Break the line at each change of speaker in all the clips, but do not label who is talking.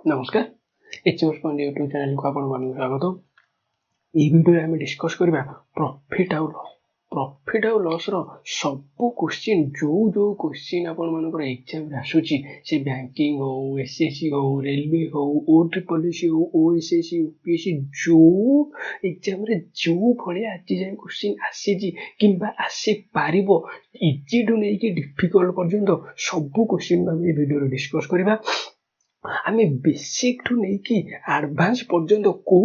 नमस्कार HMS point YouTube channel को आपको स्वागत। ये वीडियो में डिस्कस करबा प्रॉफिट आउ लॉस रो सब क्वेश्चन जो क्वेश्चन आपण मानकर एग्जाम रे आसुची से बैंकिंग हो एसएससी हो रेलवे हो ओट्रिपलएससी हो ओएसएससी यूपीएससी जो एग्जाम रे जो भलिया आज जाय क्वेश्चन आसीची किंबा आसी पारिबो इजी टू नै कि डिफिकल्ट पर्यंत सब क्वेश्चन हम ए वीडियो रे डिस्कस करबा। आमे बेसिक ठू नहीं कि एडवांस पर्यंत को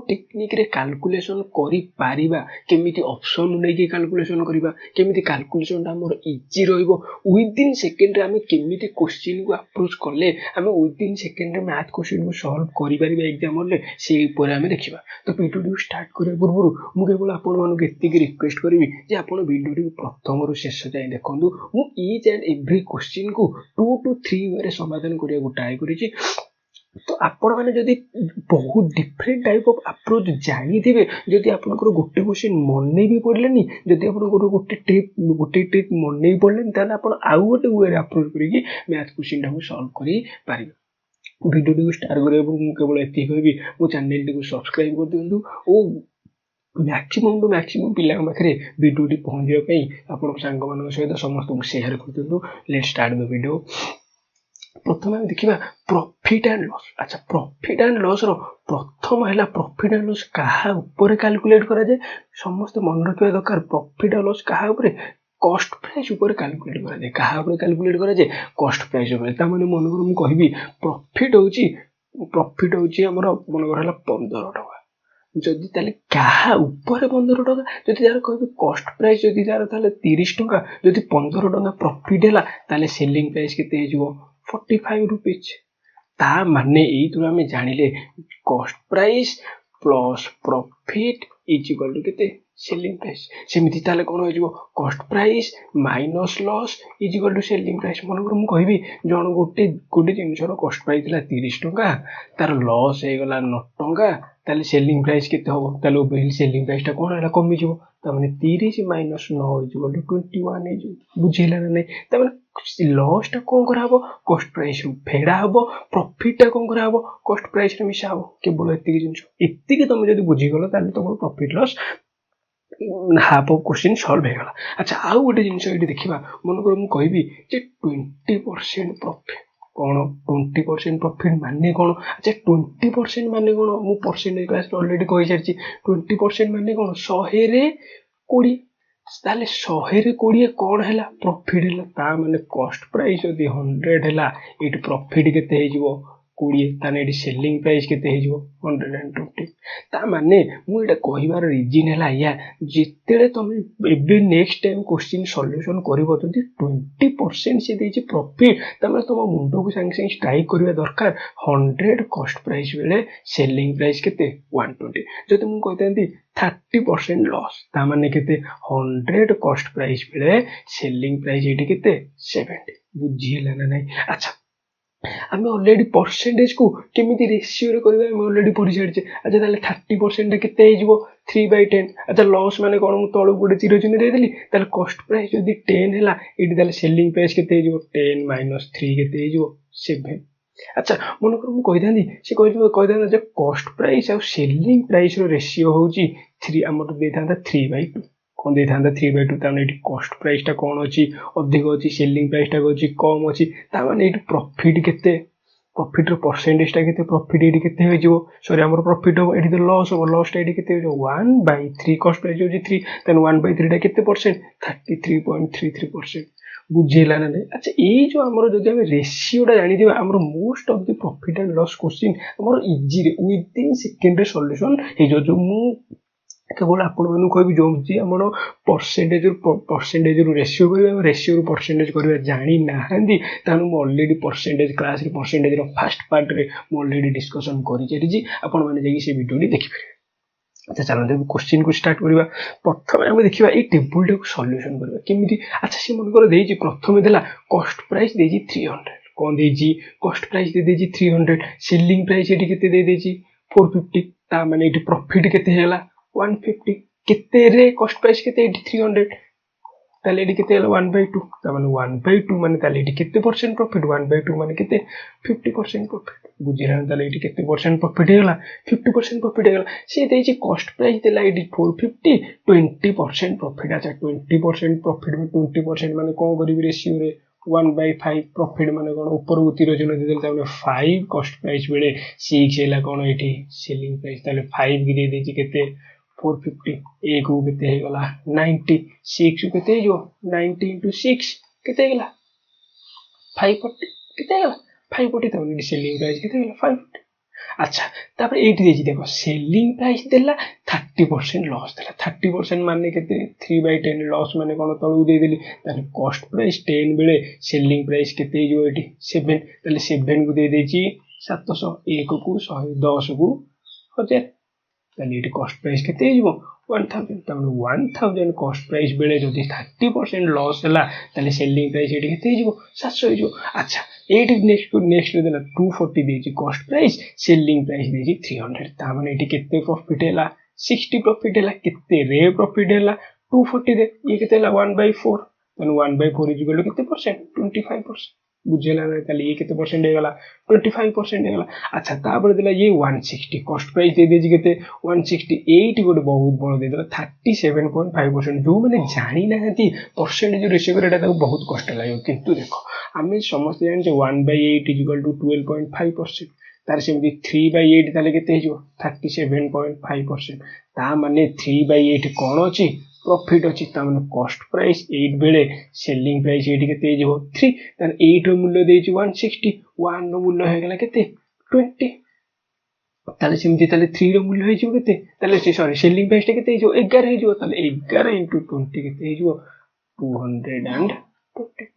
टेक्निक रे कैलकुलेशन करि पारिबा केमिति ऑप्शन नहीं कि कैलकुलेशन करिबा केमिति कैलकुलेशन हमर इजी रहइबो विद इन सेकंड रे आमे केमिति क्वेश्चन को अप्रोच करले आमे विद इन सेकंड रे मैथ क्वेश्चन को सॉल्व करि पारिबा एग्जाम रे से ऊपर आमे देखिबा। तो वीडियो स्टार्ट करे पूर्व मु केवल आपन मानको एतिक रिक्वेस्ट करबी जे आपन वीडियो को प्रथम रु शेष जाय देखंदु मु ईच एंड एवरी क्वेश्चन को 2 to 3 वे समाधान करिया को ट्राई करि। तो आपण माने जदि बहुत डिफरेंट टाइप ऑफ अप्रोच जानी थिबे जदि आपनकर गोटे क्वेश्चन मने भी पड़लेनी जदि आपनकर गोटे ट्रिक मने भी पड़लेनी ताले आपण आउ गोटे वे अप्रोच करिकि मैथ क्वेश्चन को सॉल्व करि पारिबे। वीडियो को स्टार्ट करे मु केवल एति कहबी मो चैनल को सब्सक्राइब कर दियंतु ओ मैक्सिमम टू मैक्सिमम पिला पाखे वीडियो पहुंचे आपण सांग मान सहित समस्त शेयर कर दियंतु। Let's start the video. प्रथम आम देखा प्रॉफिट एंड लॉस। अच्छा प्रॉफिट एंड लॉस रो प्रथम है प्रॉफिट एंड लॉस कहा ऊपर कैलकुलेट करा जाए समस्त मन रखा दरकार। प्रॉफिट एंड लॉस कहा ऊपर कॉस्ट प्राइस ऊपर कैलकुलेट करा जाए कहा ऊपर कैलकुलेट करा जाए कॉस्ट प्राइस ऊपर ता माने मन को मु कहबी प्रॉफिट होची हमर मन करला 15 टका जदि ताले कहा ऊपर 15 टका जदि यार कहबी कॉस्ट प्राइस जदि यार ताले 30 टका जदि 15 टका प्रॉफिट हैला ताले सेलिंग प्राइस केते हेजो 45 रुपीज। ता माने एई तो हमें जानिले cost price plus profit is equal to केते सेलिंग प्राइस। सेमिति ताले कोन होइजो cost price minus loss is equal to selling price. मन को मु कहबी जण गोटे जिंस रो कॉस्ट प्राइस ला 30 टका तार लॉस हे गला 9 टका ताले सेलिंग प्राइस केते हो ताले ओबेल सेलिंग प्राइस ता कोन हैला कमी जिवो ता माने 30 माइनस 9 इज इक्वल टू 21 हे जो बुझेला नै ता माने लॉस टा कौन करा हबो कॉस्ट प्राइस रु फेडा हबो प्रॉफिट टा कौन करा हबो कॉस्ट प्राइस रे मिसा हबो केवल एतिक जिंस एतिक तुम जदी बुझी गलो ताले तुम profit loss half of question solve हे गला। अच्छा आउ गोटे जिंस एठी देखिबा मन कर मु कहबी जे 20% प्रॉफिट कौन 20% प्रॉफिट माने कौन। अच्छा 20% माने कौन मु परसेंटेज क्लास ऑलरेडी कहि सारची 20% माने कौन 100 रे 20 ताले 100 रे 20 कौन हैला प्रॉफिट हैला ता माने कॉस्ट प्राइस यदि 100 हैला एटी प्रॉफिट केते हे जिवो 20 ताने एटी सेलिंग प्राइस केते हे जिवो 120 ता माने मु एटा कहिबार रीजन हैला या जेतेले तमे एबे नेक्स्ट टाइम क्वेश्चन सॉल्यूशन करबो जदि 20% से देछि प्रॉफिट तमे तम मुंडो को संग संग स्ट्राइक करबा दरकार 100 कॉस्ट प्राइस बेले सेलिंग प्राइस केते 120 जदि मु कहतांती 30% लॉस ता माने केते 100 कॉस्ट प्राइस बेले सेलिंग प्राइस एटी केते 70 बुझिला ना नहीं। अच्छा आमे ऑलरेडी परसेंटेज को केमिति रेशियो रे करबा हम ऑलरेडी पढि छाडचे। अच्छा ताले 30% केते हे जिवो 3/10। अच्छा लॉस माने कोन मु तळो गुडे चिरो चिन्ह दे देली ताले कॉस्ट प्राइस जदी 10 हैला एटी ताले सेलिंग प्राइस केते हे जिवो 10 - 3 केते हे जिवो 7। अच्छा मन कर मु कहिदानी से कहिदाना जे कॉस्ट प्राइस और सेलिंग प्राइस रो रेशियो होची 3 हमर देथांता 3/2 कोन देथांता 3/2 ता माने एटी कॉस्ट प्राइस टा कोन अछि अधिक अछि सेलिंग प्राइस टा अछि कम अछि ता माने एटी प्रॉफिट केते प्रॉफिट रो परसेंटेज टा केते प्रॉफिट एटी केते हो जिवो सॉरी हमर प्रॉफिट हो एटी तो लॉस हो लॉस टा एटी केते हो 1/3 कॉस्ट प्राइस हो 3 देन 1/3 टा केते परसेंट 33.33% बुझेला ना नहीं। अच्छा ये जो हमरो जदि हम रेशियो टा जानि दिबा हमरो most of the profit and loss question हमरो इजी रे विद इन सेकंड रे सॉल्यूशन हे जो मु केवल आपण मानु कहबी जो जी हमरो परसेंटेज रो रेशियो करबा रेशियो रो परसेंटेज करबा जानि नाहंदी तानु मु ऑलरेडी परसेंटेज क्लास रे परसेंटेज रो फर्स्ट पार्ट रे मु ऑलरेडी डिस्कशन करि चलिजी आपण माने जाई से वीडियो देखि पारे। अच्छा चलो देखो क्वेश्चन को स्टार्ट करबा। प्रथम हम देखिबा ए टेबल को सॉल्यूशन करबा केमिति। अच्छा से मन कर देजी प्रथम देला कॉस्ट प्राइस देजी 300 कोन देजी कॉस्ट प्राइस दे देजी 300 सेलिंग प्राइस एटी केते दे देजी 450 ता माने एटी प्रॉफिट केते हैला 150 केते रे कॉस्ट प्राइस केते 300 তাহলে এটি কেতে হলো 1/2 তার মানে 1/2 মানে তাহলে এটি কেতে % প্রফিট 1/2 মানে কেতে 50% প্রফিট বুঝিলা তাহলে এটি কেতে % প্রফিট হেগলা 50% প্রফিট হেগলা সে দেইছি কষ্ট প্রাইস দেলা এটি 450 20% প্রফিট আচ্ছা 20% প্রফিট 20% মানে কোন করিবি রেশিও রে 1/5 প্রফিট মানে কোন উপর তীর চিহ্ন দিয়ে দেলে তাহলে 5 কষ্ট প্রাইস বেলে 6 হেলা কোন এটি সেলিং প্রাইস তাহলে 5 গিরে দেইছি কেতে 450 एक को केते हे गला 90 6 केते जो 90 into 6 केते गला 540 केते गला 540 तो नि सेलिंग प्राइस केते गला 540 अच्छा तापर एटी देछि देखो सेलिंग प्राइस देला 30% लॉस देला 30% माने केते 3/10 लॉस माने कोन तळु दे देली ताले कॉस्ट प्राइस 10 बेले सेलिंग प्राइस केते जो एटी 7 ताले 7 को दे देछि 700 1 को 110 को 1000 তাহলে এটি কস্ট প্রাইস কেতে হইব 1000 তাহলে 1000 কস্ট প্রাইস বেলে যদি 30% লস হেলা তাহলে সেলিং প্রাইস এটি কেতে হইব 700 হইব আচ্ছা এইটি নেক্সট দেলা 240 দেইছি কস্ট প্রাইস সেলিং প্রাইস দেইছি 300 তার মানে এটি কেতে প্রফিট হেলা 60 প্রফিট হেলা কেতে রে প্রফিট হেলা 240 দে এই কেতে হেলা 1/4 তাহলে 1/4 ইজ ইকুয়াল টু কেতে परसेंट 25% बुझेला ना ताले ये केते परसेंट हेगला 25% हेगला अच्छा तापर देला ये 160 कॉस्ट प्राइस दे देजी केते 168 गोटे बहुत बड़ दे देला 37.5% जो माने जानि नाहती परसेंटेज रेशियो करे एटा बहुत कष्ट लागो किंतु देखो आमे समस्त जानि जे 1/8 इज इक्वल टू 12.5% तार सेमि 3/8 ताले केते हिजो 37.5% ता माने 3/8 कोन अछि प्रॉफिट अछि ता माने कॉस्ट प्राइस 8 बेले सेलिंग प्राइस 8 केते हिजो 3 तार 8 रो मूल्य देछि 160 1 रो मूल्य हे गेला केते 20 ताले सेमि ताले 3 रो मूल्य हिजो केते ताले सॉरी सेलिंग प्राइस केते हिजो 11 हिजो ताले 11 * 20 केते हिजो 220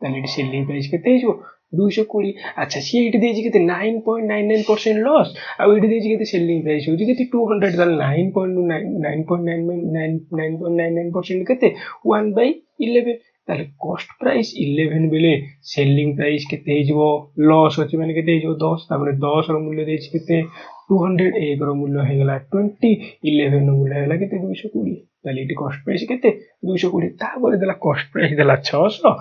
ताले सेलिंग प्राइस केते हिजो 220 अच्छा सी एटी देछि केते 9.99% लॉस आ एटी देछि केते सेलिंग प्राइस होछि केते 200 ताले 9.99% केते 1/11 ताले कॉस्ट प्राइस 11 बेले सेलिंग प्राइस केते हिजो लॉस होछि माने केते हिजो 10 तापर 10 रो मूल्य देछि केते 200 1 रो मूल्य हे गेला 20 11 रो मूल्य हेला केते 220 ताले एटी कॉस्ट प्राइस केते 220 तापर देला कॉस्ट प्राइस देला 600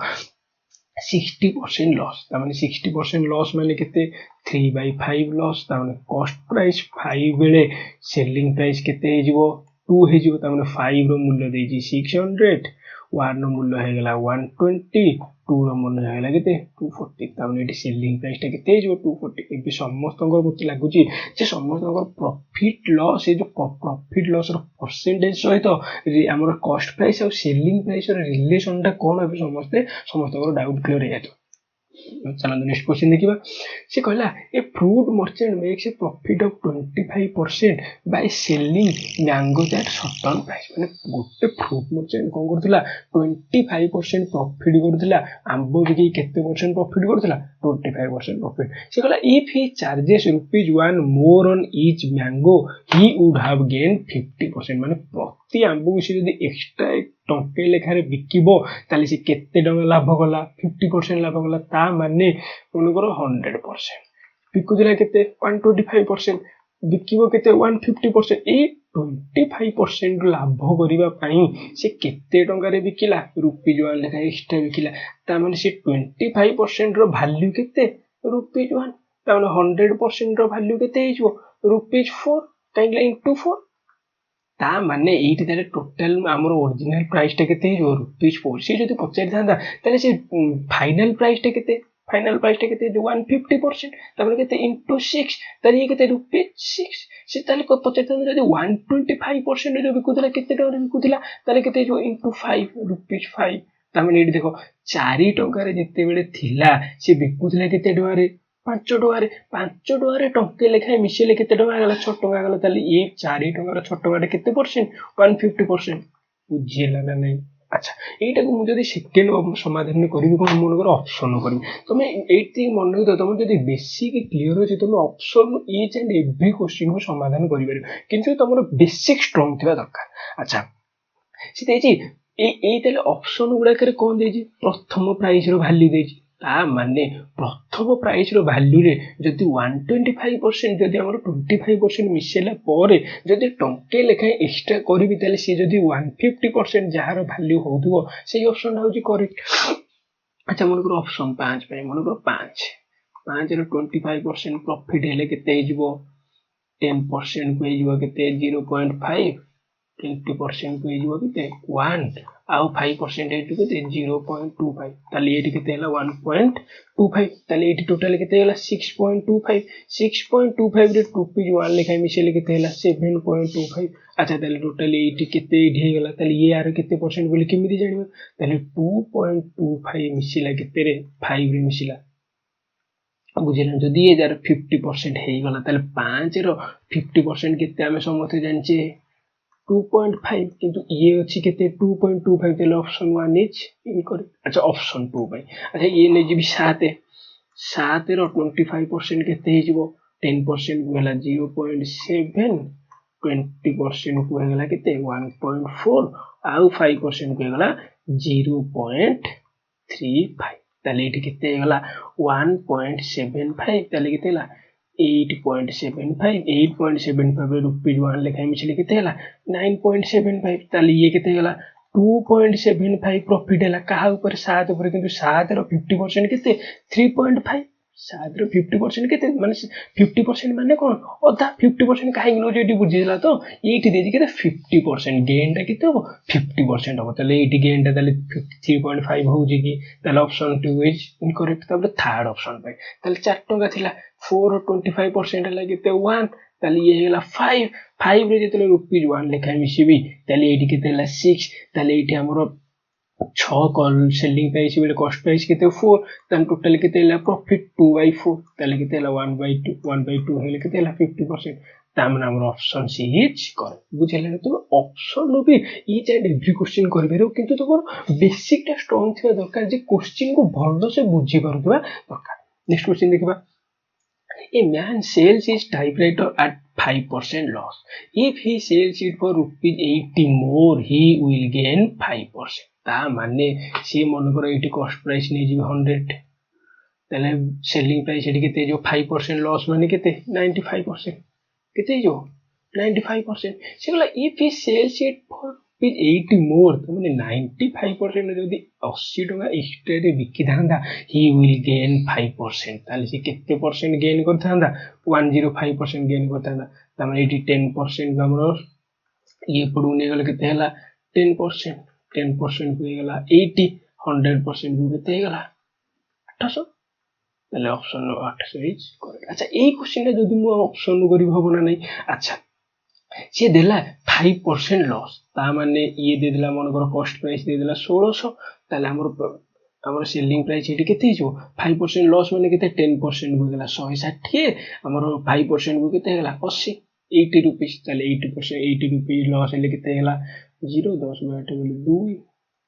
60% लॉस तार माने 60% लॉस माने केते 3/5 लॉस तार माने कॉस्ट प्राइस 5 बेले सेलिंग प्राइस केते हिजो 2 हिजो तार माने 5 रो मूल्य देछि 600 1 रो मूल्य हे गेला 120 2 रो मूल्य हे गेला केते 240 तार माने एटी सेलिंग प्राइस ता केते हिजो 240 एबे समस्तंकर मते लागुची जे समस्तंकर प्रॉफिट लॉस ए जो प्रॉफिट लॉस रो परसेंटेज सहित हमर कॉस्ट प्राइस और सेलिंग प्राइस रो रिलेशन ता कोन एबे समस्तंकर डाउट क्लियर हे जातो चलो नेक्स्ट क्वेश्चन देखिबा से कहला a fruit merchant makes a profit of 25% by selling mangoes at certain price माने गोटे फ्रूट मर्चेंट कोन करथिला 25% प्रॉफिट करथिला आंबो बिकी केते परसेंट प्रॉफिट करथिला 25% प्रॉफिट से कहला if he charges ₹1 more on each mango he would have gain 50% माने प्रति आंबो से यदि एक्स्ट्रा टंके लेखारे बिकिबो ताले से केते टंका लाभ कला 50% लाभ कला ता माने कोनकर 100% बिकुदिला केते 125% बिकिबो केते 150% ए 25% लाभ करिबा पई से केते टंका रे बिकिला ₹1 लेखा एक्स्ट्रा बिकिला ता माने से 25% रो वैल्यू केते ₹1 ता माने 100% रो वैल्यू केते हिजो ₹4 काइला इनटू 4 ता माने एठी ताले टोटल हमर ओरिजिनल प्राइस टे केते हिजो ₹4 से जदी पचारि थांदा ताले से फाइनल प्राइस टे केते 150% तापर केते इनटू 6 ताले ये केते ₹6 से ताले को पचारि थांदा जदी 125% जो बिकुतला केते टका बिकुतला ताले केते जो इनटू 5 ₹5 ता माने एठी देखो 4 टका रे जते बेले थिला से बिकुतला केते टका रे 5 टका रे टंके लेखाय मिसेले केते टका गला 6 टका गला ताले ये 4 टका रे 6 टका रे केते परसेंट 150% बुझिला ना नहीं अच्छा एटा को मु जदी सेकेंड समाधान करबी कोन मन कर ऑप्शन करबी तमे एटी मन हो तमे जदी बेसिक क्लियर हो तमे option each and every question को समाधान करि परबो किंतु तमरो बेसिक स्ट्रांग थिबा दरकार अच्छा से देजी ए ताले ऑप्शन गुडा करे कोन देजी प्रथम प्राइस रो वैल्यू देजी ତା ମାନେ ପ୍ରଥମ ପ୍ରାଇସ୍ର ଭ୍ୟାଲ୍ୟୁରେ ଯଦି 125% ଯଦି ଆମର 25% ମିଶେଇଲା ପରେ ଯଦି ଟଙ୍କେ ଲେଖାଏଁ ଏକ୍ସଟ୍ରା କରିବି ତାହେଲେ ସିଏ ଯଦି 150% ଯାହାର ଭ୍ୟାଲ୍ୟୁ ହେଉଥିବ ସେଇ ଅପସନଟା ହେଉଛି କରେକ୍ଟ। ଆଚ୍ଛା ମନେକର ଅପସନ 5 ପାଇଁ ମନେକର 5ର 25% ପ୍ରଫିଟ୍ ହେଲେ କେତେ ହେଇଯିବ 10% କୁ ହେଇଯିବ କେତେ 0.5 20% କୁ ହେଇଯିବ କେତେ 1 ଆଉ 5% ହେଇଯିବ କେତେ 0.25 ତାହେଲେ ଏଇଠି କେତେ ହେଲା 1.25 ତାହେଲେ ଏଇଠି ଟୋଟାଲ କେତେ ହେଲା 6.25 6.25 ରେ 2 ଲେଖାଏଁ ମିଶେଇଲେ କେତେ ହେଲା 7.25 ଆଚ୍ଛା ତାହେଲେ ଟୋଟାଲି ଏଇଠି କେତେ ଏଇଠି ହେଇଗଲା ତାହେଲେ ଇଏ ଆର କେତେ ପରସେଣ୍ଟ ବୋଲି କେମିତି ଜାଣିବା ତାହେଲେ 2.25 ମିଶିଲା କେତେରେ 5 ରେ ମିଶିଲା ବୁଝିଲା ଯଦି ଏ ଯାର 50% ହେଇଗଲା ତାହେଲେ 5ର 50% କେତେ ଆମେ ସମସ୍ତେ ଜାଣିଛେ 2.5 କିନ୍ତୁ ଇଏ ଅଛି କେତେ 2.25 ତାହେଲେ ଅପସନ 1 ଇଜ ଇନକରେକ୍ଟ। ଆଚ୍ଛା ଅପସନ 2 ପାଇଁ ଆଚ୍ଛା ଇଏ ନେଇଯିବି 7ର 25% କେତେ ହେଇଯିବ 10% କୁ ହେଲା 0.7 20% କୁ ହେଇଗଲା କେତେ 1.4 ଆଉ 5% କୁ ହେଇଗଲା 0.35 ତାହେଲେ ଏଇଠି କେତେ ହେଇଗଲା 1.75 ତାହେଲେ କେତେ ହେଲା 8.75 रुपीज 1 ଲେଖାଏଁ ମିଶିଲେ କେତେ ହେଲା 9.75 ତାହେଲେ ଇଏ କେତେ ହେଇଗଲା 2.75 ପ୍ରଫିଟ୍ ହେଲା କାହା ଉପରେ 7 ଉପରେ କିନ୍ତୁ 7ର 50% କେତେ 3.5 7ର 50% କେତେ ମାନେ 50% ମାନେ କଣ ଅଧା 50% କାହିଁକି ନଉଛି ଏଠି ବୁଝିଦେଲା ତ ଏଇଠି ଦେଇଛି କେତେ 50% ଗେନ୍ ଟା କେତେ ହବ 50% ହବ ତାହେଲେ ଏଇଠି ଗେନ୍ ଟା ତାହେଲେ 3.5 ହଉଛି କି ତାହେଲେ ଅପସନ 2 ଇଜ इनकरेक्ट ତାପରେ ଥାର୍ଡ ଅପସନ ପାଇଁ ତାହେଲେ 4 ଟଙ୍କା ଥିଲା 4 25% ହେଲା କେତେ 1 ତାହେଲେ ଇଏ ହେଇଗଲା 5 ରେ ଯେତେବେଳେ रुपीज 1 ଲେଖାଏଁ ମିଶିବି ତାହେଲେ ଏଇଠି କେତେ ହେଲା 6 ତାହେଲେ ଏଇଠି ଆମର 6 କଲ୍ ସେଲିଂ ପ୍ରାଇସ୍ ବେଳେ କଷ୍ଟ ପ୍ରାଇସ୍ କେତେ 4 ତାହେଲେ ଟୋଟାଲ କେତେ ହେଲା ପ୍ରଫିଟ୍ 2/4 ତାହେଲେ କେତେ ହେଲା 1/2 ହେଲେ କେତେ ହେଲା 50% ତାମାନେ ଆମର ଅପସନ ସି ଇଜ କରେକ୍ଟ ବୁଝିଲେ ନା ତୁମେ option B each and every question କରିପାରିବ କିନ୍ତୁ ତୁମର ବେସିକ ଟା ଷ୍ଟ୍ରଙ୍ଗ ଥିବା ଦରକାର ଯେ क्वेश्चन को ଭଲସେ ବୁଝି ପାରୁଥିବା ଦରକାର। ନେକ୍ସଟ क्वेश्चन ଦେଖିବା A man sells his typewriter at 5% loss. If he sells it for ₹80 more, he will gain 5%. ता माने सी मनकर एटी कॉस्ट प्राइस नहीं जी 100 ताले सेलिंग प्राइस एटी केते जो 5% लॉस माने केते 95% केते जो 95% से गला if he sells it for ₹80 more तो माने 95% जदी 80 टका एक्स्ट्रा रे बिकी थांदा ही विल गेन 5% ताले से केते परसेंट गेन कर थांदा 105% गेन कर थांदा ता माने एटी 10% हमरो ये पडुने गले केते हला 10% को गला 80 100% को केते गला 800 ताले ऑप्शन 800 इज करेक्ट। अच्छा ए क्वेश्चन जदी मु ऑप्शन करी हबो ना नहीं अच्छा सी देला 5% लॉस ता माने ये दे देला मनकर कॉस्ट प्राइस दे देला 1600 ताले हमर सेलिंग प्राइस एटी केते हिजो 5% लॉस माने केते 10% को गेला 160 हमर 5% को केते गेला 80 80 रुपीस ताले 80 रुपीस लॉस हेले केते गेला 0 10 8 बोले 2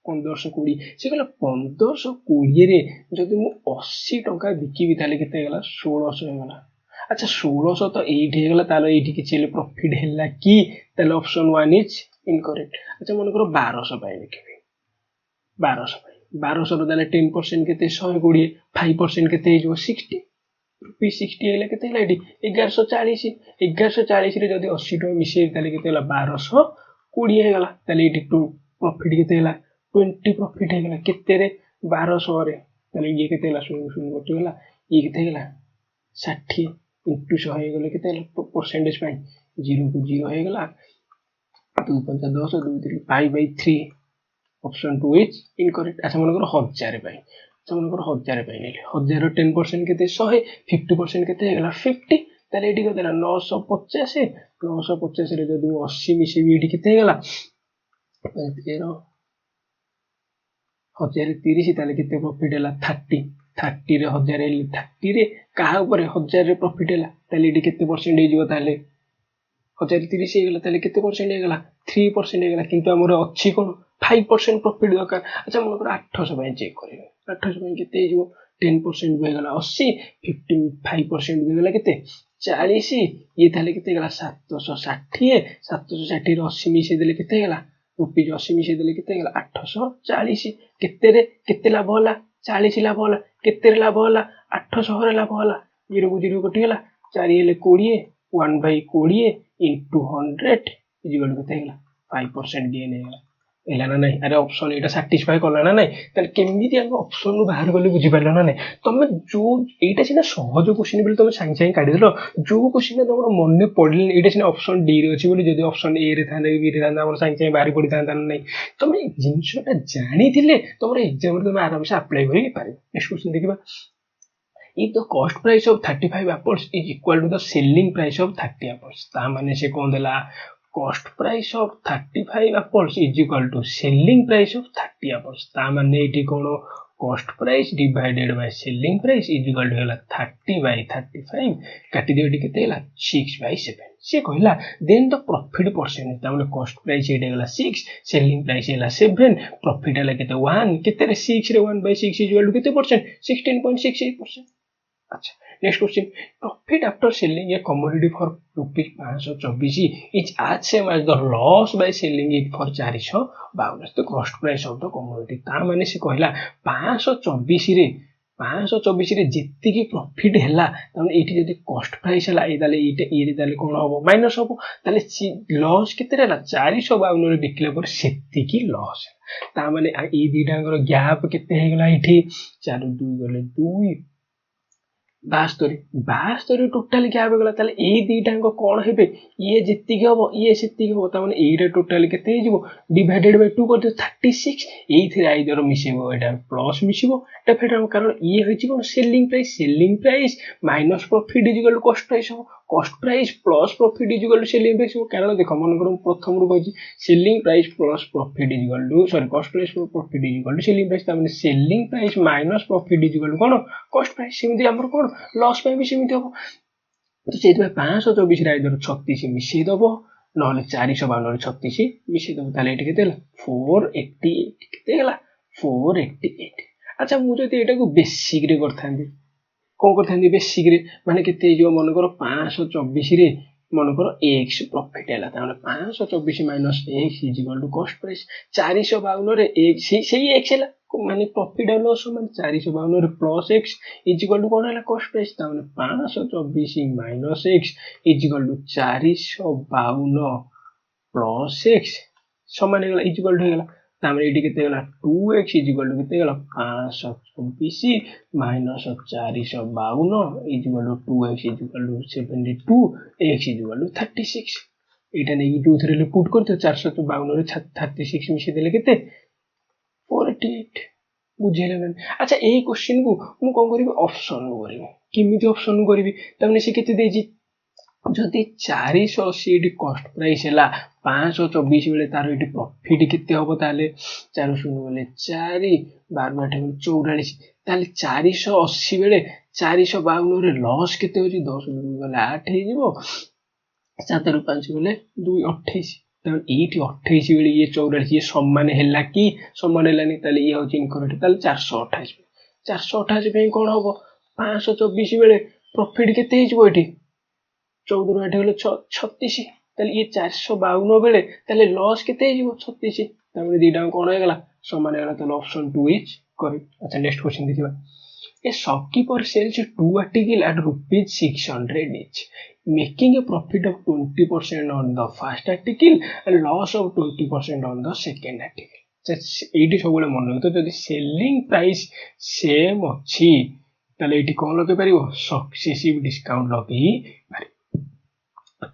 1520 से गला 1520 रे जदी मु 80 टका बिकिबी ताले केते गेला 1600 हेगला। अच्छा 1600 तो 8 हेगला ताले 80 किछि ले प्रॉफिट हेला कि ताले ऑप्शन 1 इज इनकरेक्ट। अच्छा मन करो 1200 पाई बिकिबी 1200 रो ताले 10% केते 120 5% केते हिजो 60 रुपीस 60 हेला केते हेला एडी 1140 रे जदी 80 टका मिसे ताले केते हेला 1220 हेगला ताले एडी प्रॉफिट केते हेला 20 प्रॉफिट हेगला केते रे 1200 रे ताले ये केते हेला 0 कटि गेला ये केते हेला 60 into 100 हेगले केते हेला परसेंटेज पाई 0 को 0 हेगला 2 5 10 2 3 5/3 ऑप्शन 2 इज इनकरेक्ट। अच्छा मन करो 1000 पाई अच्छा मन करो 1000 पाई नेले 1000 रो 10% केते 100 50% केते हेगला 50 ताले एडी केते हेला 950 रे जदी 80 मिसे एडी केते हेगला 13 1030 ताले केते प्रॉफिट हैला 30 रे 1000 हेली 30 रे काहा ऊपर 1000 रे प्रॉफिट हैला ताले एडी केते परसेंट हे जिवो ताले 1030 हे गेला ताले केते परसेंट हे गेला 3% हे गेला किंतु हमर अछि कोन 5% प्रॉफिट दरकार। अच्छा मन कर 800 पय चेक करियो 800 पय केते हे जिवो 10% हो गेला 80 55% हो गेला केते 40 ये ताले केते गेला 760 रे 80 मिसे देले केते गेला रुपीज 80 मिसे देले केते गेला 840 केते रे केते लाभ होला 40 लाभ होला केते लाभ होला 800 रे लाभ होला 0 को 0 कटिगला 4 हेले 20 1/20 into 100 इक्वल टू केते हेला 5% गेन हेला एला ना नहीं अरे ऑप्शन एटा सैटिस्फाई करला ना नहीं ताले केमिति हम ऑप्शन नु बाहर गले बुझी पारला ना नहीं तमे जो एटा सिना सहज क्वेश्चन बोली तमे सांग सांग काढी देलो जो क्वेश्चन तमरो मन पड़ले एटा सिना ऑप्शन डी रे अछि बोली जदी ऑप्शन ए रे थाने बी रे थाने हमर सांग सांग बाहर पड़ी थाना नहीं तमे जिंसटा जानी थिले तमरो एग्जाम रे तमे आराम से अप्लाई करि पारे नेक्स्ट क्वेश्चन देखिबा if the cost price of 35 apples is equal to the selling price of 30 apples ता माने से कोन देला cost price of 35 apples is equal to selling price of 30 apples ता माने एठी कोनो cost price divided by selling price is equal to होला 30 by 35 काटी दियो एठी केते होला 6 by 7 से कहला then the profit percentage ता माने cost price एठी होला 6 selling price होला 7 profit होला केते 1 केते रे 6 रे 1 by 6 is equal to केते परसेंट 16.68%. अच्छा next question profit after selling a commodity for rupees 524 is as same as the loss by selling it for 452 the cost price of the commodity ता माने से कहला 524 रे जेति की प्रॉफिट हैला तने एठी जदी कॉस्ट प्राइस हैला ए ताले कोन होबो माइनस होबो ताले लॉस केते हैला 452 रे बिकले पर सेति की लॉस ता माने ए दीडांगर गैप केते हे गेला एठी 4 2 गले 2 बास्तरी टोटाल क्या गला ताले ए दीटांग कोन हेबे ये जेति के होबो ये सेति के होबो त माने ए रे टोटाल केते हे जिवो डिवाइडेड बाय 2 कर 36 ए थि आइदर मिसेबो एटा प्लस मिसेबो एटा फेर कारण ये होई छि कोन selling price minus profit is equal to cost price हो cost price plus profit is equal to selling price हो कारण देखो मन करो प्रथम रु कहछि selling price plus profit is equal to sorry cost price plus profit is equal to selling price त माने selling price minus profit is equal to कोन कॉस्ट प्राइस सेमिति हमर कोन लॉस पे भी सेमिति हो तो सेति 524 रे आइदर 36 मिसै दबो नहले 452 रे 36 मिसै दबो ताले एठी केते 488 केते गेला 488 अच्छा मु जति एटा को बेसिक रे करथांदी कोन करथांदी बेसिक रे माने केते जो मन करो 524 रे मन करो x प्रॉफिट हैला त माने 524 minus x is equal to cost price 452 रे x सेही x हैला माने प्रॉफिट और लॉस माने 452 रे plus x is equal to कोन हैला कॉस्ट प्राइस त माने 524 minus x is equal to 452 plus x समान हैला इज इक्वल टू हैला त माने एठी केते हैला 2x इज इक्वल टू केते हैला 524 minus 452 is equal to 2x is equal to 72 x is equal to 36 एटा नै 2 3 ले पुट करते 452 रे 36 मिसे देले केते 488 बुझेले ना अच्छा ए क्वेश्चन को मु कोन करबी ऑप्शन नु करबी किमिति ऑप्शन नु करबी तमने से केते देजी जदी 480 एटी कॉस्ट प्राइस हैला 524 बेले तार एटी प्रॉफिट केते होबो ताले 400 बेले 4 12 8 44 ताले 480 बेले 452 रे लॉस केते होजी 10 बेले 8 हे जिवो 7 रु 5 बेले 2 28 तन एटी 28 बेले ये 44 ये समान हैला कि समान हैलानी ताले ये होची इनकरेक्ट ताले 428 पे कोन होबो 524 बेले प्रॉफिट केते हे जिवो एटी 14 रु 8 बेले 36 ताले ये 452 बेले ताले लॉस केते हे जिवो 36 तामे दीटा कोन हे गेला समान हैला ताले ऑप्शन 2 इज करेक्ट अच्छा नेक्स्ट क्वेश्चन देखिबा A shopkeeper sells 2 articles at rupees 600 each, making a profit of 20% on the first article and loss of 20% on the second article. Eighty सब मन तो जदि सेलिंग प्राइस सेम अच्छी ताले eighty कोन लगे परिबो successive discount लगे पारि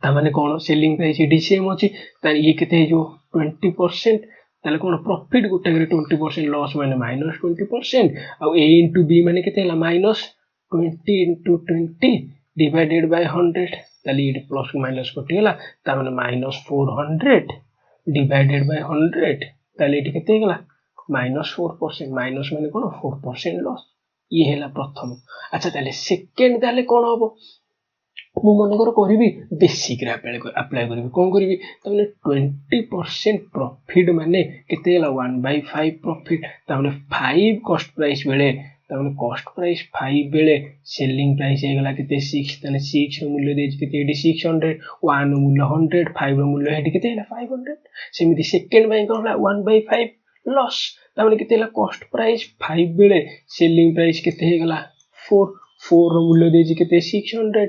ता माने कोन सेलिंग प्राइस एटी सेम अच्छी ता ये केते जो 20% ताले कोन प्रॉफिट गोटे 20% लॉस माने माइनस 20% आ a into b माने केते हला माइनस 20 into 20 डिवाइडेड बाय 100 ताले ये प्लस माइनस कटि हला ता माने माइनस 400 डिवाइडेड बाय 100 ताले ये केते हला माइनस 4% माइनस माने कोन 4% लॉस ये हला प्रथम अच्छा ताले सेकंड ताले कोन होबो मु मन कर करबी बेसिक रे अप्लाई करबी कोन करबी तने 20% प्रॉफिट माने केते हला 1/5 प्रॉफिट तने 5 कॉस्ट प्राइस बेले तने कॉस्ट प्राइस 5 बेले सेलिंग प्राइस हे गला केते 6 तने 6 रो मूल्य दे केते एडी 600 1 मूल्य 100 5 रो मूल्य हेडी केते हला 500 सेमिति सेकंड बाय कोन हला 1/5 लॉस तामाने केते हला कॉस्ट प्राइस 5 बेले सेलिंग प्राइस केते हे गला 4 4 रो मूल्य देजी केते 600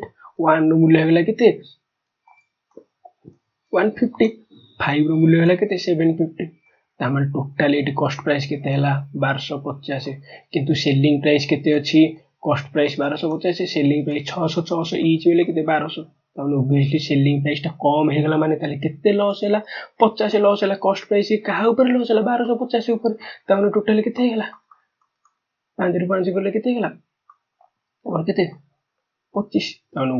1 रो मूल्य हेला केते 150 5 रो मूल्य हेला केते 750 तामाने टोटल एटी कॉस्ट प्राइस केते हेला 1250 किंतु सेलिंग प्राइस केते अछि cost price 1250 selling price 600 etch बेले केते 1200 तामाने ऑब्वियसली सेलिंग प्राइस टा कम हे गला माने ताले केते लॉस हेला 50 लॉस हेला कॉस्ट प्राइस काहा ऊपर लॉस हेला 1250 ऊपर तामाने टोटल केते हे गला 5 ରୁ 5 गले केते हे गला और केते 25 तामाने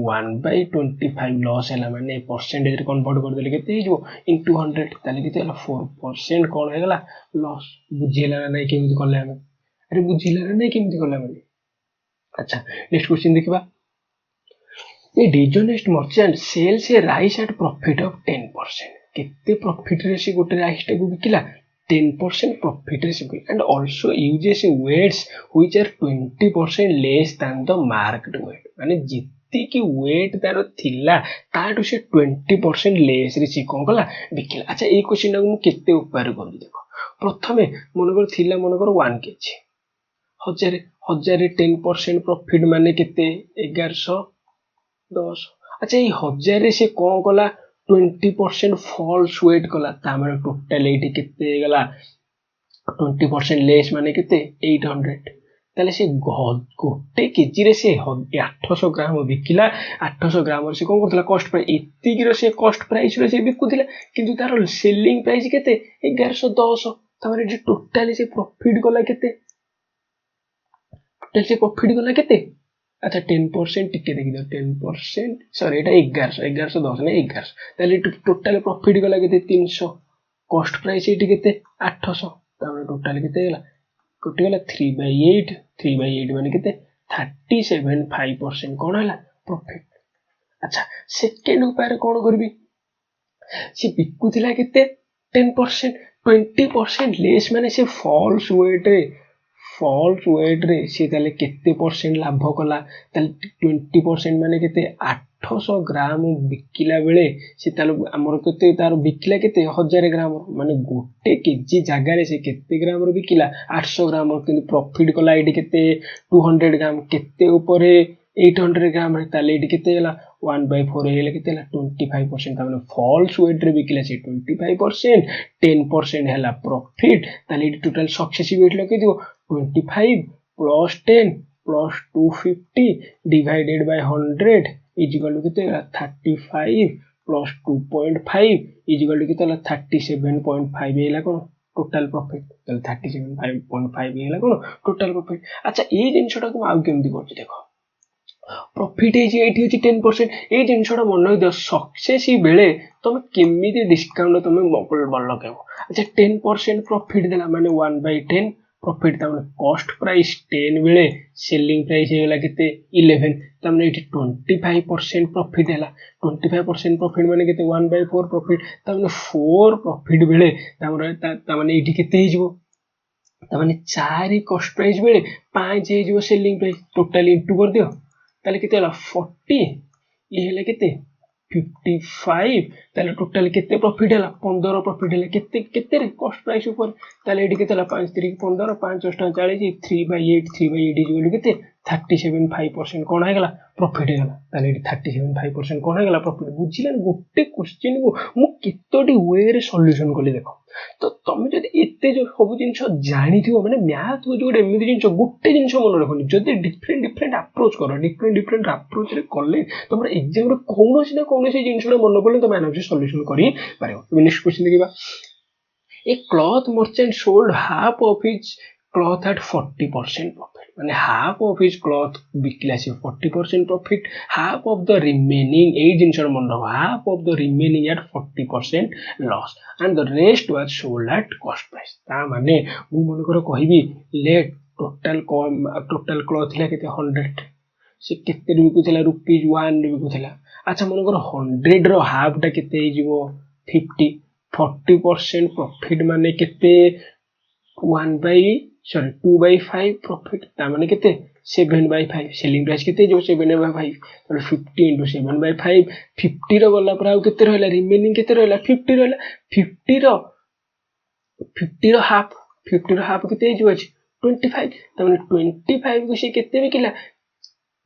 1/25 लॉस हेला माने परसेंटेज रे कन्वर्ट कर देले केते हिजो इनटू 100 ताले केते हेला 4% कोन हे गला लॉस बुझिला नै केमिति करले हम अरे बुझिला नै केमिति करले हम अच्छा नेक्स्ट क्वेश्चन देखिबा a dishonest merchant sells a rice at profit of 10% केते प्रॉफिट रे से गोटे राइस टा को बिकिला 10% प्रॉफिट रे से and also uses weights which are 20% less than the market weight माने जित्ती की वेट तार थिला ताटू से 20% लेस रे से कोन कला बिकिला अच्छा ए क्वेश्चन को मु केते उपाय कर देखो प्रथमे मनकर थिला मनकर 1 केजी हजार 10% प्रॉफिट माने केते 1110 अच्छा ये 1000 से कौन कला 20% फॉल्स वेट कला तामरे टोटल एटी केते गला 20% लेस माने केते 800 ताले से गोटे केजी रे से 800 ग्राम बिकिला 800 ग्राम से कौन करथला कॉस्ट प्राइस एति की रे से कॉस्ट प्राइस रे से बिकुथिला किंतु तार सेलिंग प्राइस केते 1110 तामरे जे टोटल से प्रॉफिट गला केते टोटल से प्रॉफिट गला केते अच्छा 10% टिके देखि दो 10% सॉरी एटा 1110 नै 11 ताले टोटल प्रॉफिट गला केते 300 कॉस्ट प्राइस एटी केते 800 तामे टोटल केते गला कोटी गला 3/8 माने केते 37.5% कोन हला प्रॉफिट अच्छा सेकंड उपाय कोन करबी से बिकुथिला केते 10% 20% लेस माने से फॉल्स वेट रे से ताले केते परसेंट लाभ कला ताले 20% माने केते 800 ग्राम बिकिला बेले से ताले हमर केते तार बिकिला केते 1000 ग्राम माने गोटे केजी जागा रे से केते ग्राम रो बिकिला 800 ग्राम किंतु प्रॉफिट कला एडी केते 200 ग्राम केते ऊपर 800 ग्राम रे ताले एडी केते हला 1/4 हेले केते हला 25% ताने फॉल्स वेट रे बिकिला से 25% 10% हला प्रॉफिट ताले एडी टोटल सक्सेसिव वेट लगे दियो 25 plus 10 plus 250 divided by 100 is equal to कितने 35 plus 2.5 is equal to कितने 37.5 ये लगा टोटल प्रॉफिट तो 37.5 ये लगा टोटल प्रॉफिट अच्छा ये जिनसटा को आउ केमती करछि देखो प्रॉफिट है जे एठी 10% ए जिनसटा मन द सक्सेस ही बेले तुम केमिति डिस्काउंट तुम मोबाइल बल लगाबो अच्छा 10% प्रॉफिट देला माने 1/10 प्रॉफिट तामने कॉस्ट प्राइस 10 बेले सेलिंग प्राइस हेला केते 11 तामने एठी 25% प्रॉफिट हेला 25% प्रॉफिट माने केते 1/4 प्रॉफिट तामने 4 प्रॉफिट बेले तामने एठी केते हिजबो तामने 4 कॉस्ट प्राइस बेले 5 हिजबो सेलिंग प्राइस टोटल इनटू कर दियो ताले केते होला 40 ये हेला केते 55 ताले टोटल केते प्रॉफिट हैला 15 प्रॉफिट हैला केते रे कॉस्ट प्राइस ऊपर ताले एडी केते 5 3 15 5 8 40 3/8 इज केते 37.5% कोन हेगला प्रॉफिट हेगला ताले एडी 37.5% कोन हेगला प्रॉफिट बुझिला गोटे क्वेश्चन को मु केतोडी वे रे सॉल्यूशन कोली देखो तो तुम जदि एते जो सब जिंस जानि थियो माने मैथ हो जोडे एमिति जिंस गोटे जिंस मन रखनी जदि डिफरेंट अप्रोच करो डिफरेंट अप्रोच रे करले तुमरा एग्जाम रे कोनोसी ना कोनोसी जिंस रे मन पड़ले तुम एनालिसिस सॉल्यूशन करि पारिबो नेक्स्ट क्वेश्चन देखिबा a cloth merchant sold half of his cloth at 40% profit माने हाफ ऑफ हिज क्लॉथ बिकला से 40% profit half of the remaining ए जिंस रे मन रखो half of the remaining at 40% loss and the rest was sold at cost price ता माने मु मन कर कहिबी लेट टोटल क्लॉथ ला केते 100 से केते बिकु थिला रुपीस 1 बिकु थिला अच्छा मन कर 100 रो हाफ टा केते हिजबो 50 40% प्रॉफिट माने केते 2/5 प्रॉफिट ता माने केते 7/5 सेलिंग प्राइस केते जो 7/5 तो 50 into 7/5 50 रो गला पर आ केते रहला रिमेनिंग केते रहला 50 रहला 50 रो हाफ 50 हाफ केते हो अछि 25 तमने 25 को से केते बिकिला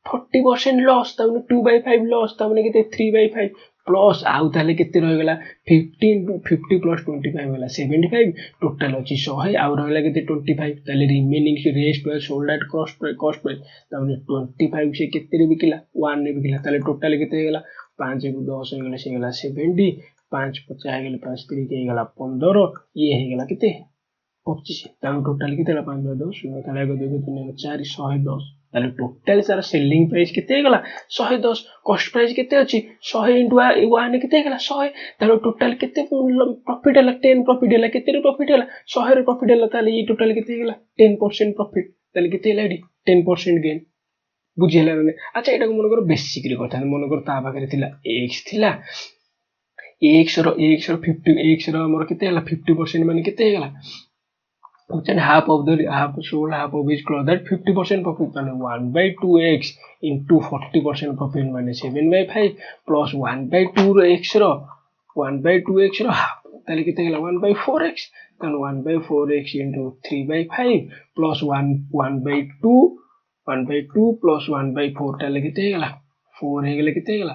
40% लॉस तमने 2/5 लॉस तमने केते 3/5 प्लस आउ ताले केते रह गला 15 50 प्लस 25 गला 75 टोटल अछि 100 आउ रहला केते 25 ताले remaining rest was sold at cost price तमने 25 से केते रे बिकिला 1 रे बिकिला ताले टोटल केते गला 5 को 10 हो गला से गला 70 5 50 गला 5 3 के गला 15 ये हे गला केते 25 ताम टोटल केते गला 5 10 ताले 1 2 3 4 110 ताले टोटल सारा सेलिंग प्राइस केते गला 110 कॉस्ट प्राइस केते अछि 100 इनटू 1 केते गला 100 ताले टोटल केते प्रॉफिट हला 10 प्रॉफिट हला केते रे प्रॉफिट हला 100 रे प्रॉफिट हला ताले ये टोटल केते गला 10% प्रॉफिट ताले केते हला 10% गेन बुझिला ने अच्छा एटा मन कर बेसिक रे কথা मन कर ता पाखरे थिला x थिला x रो 50 x रो हमर केते हला 50% माने केते गला then half of the half sold half of is close that 50% profit মানে 1/2x into 40% profit মানে 7/5 plus 1/2 x रो 1/2x रो half তাহলে কেতে গেল 1/4x then 1/4x into 3/5 plus 1/2 1/2 plus 1/4 তাহলে কেতে গেল 4 হয়ে গেলে কেতে গেল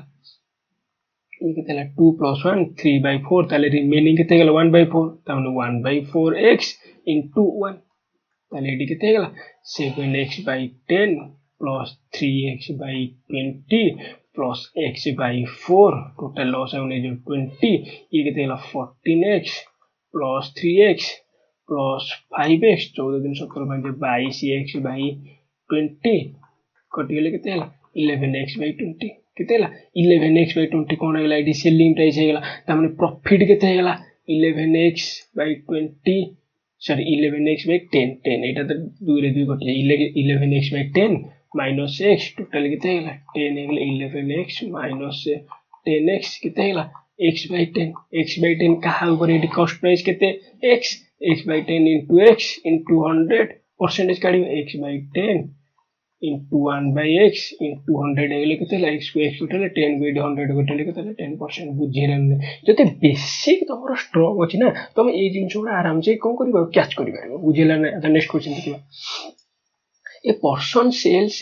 ये केते हला 2 plus 1 3/4 ताले रिमेनिंग केते गला 1/4 तामने 1/4x into 1 ताले एडी केते गला 7x by 10 plus 3x by 20 plus x by 4 total loss है जो 20 ये केते गला 14x plus 3x plus 5x 14 दिन 17 5 22x by 20 कटि गेले केते हला 11x by 20 केते हला 11x by 20 कोन हला एडी सेलिंग प्राइस हेगला तामने प्रॉफिट केते हेगला 11x by 20 sorry 11x by 10 10 एटा तो 2 रे 2 कटि 11x by 10 minus x total केते हेगला 10 हेगला 11x minus 10x केते हेगला x by 10 कहा ऊपर एडी कॉस्ट प्राइस केते x by 10 into x into 100 percentage काढी x by 10 into 1 by x into 100 हेगले केते ला x को x टोटल 10 by 100 टोटल केते 10% बुझिरा जते बेसिक तमरो स्ट्रॉंग अछि ना तुम ए जिंस गुडा आराम से कोन करिबो कैच करि पारिबो बुझिला ना आता नेक्स्ट क्वेश्चन देखिबा a person sells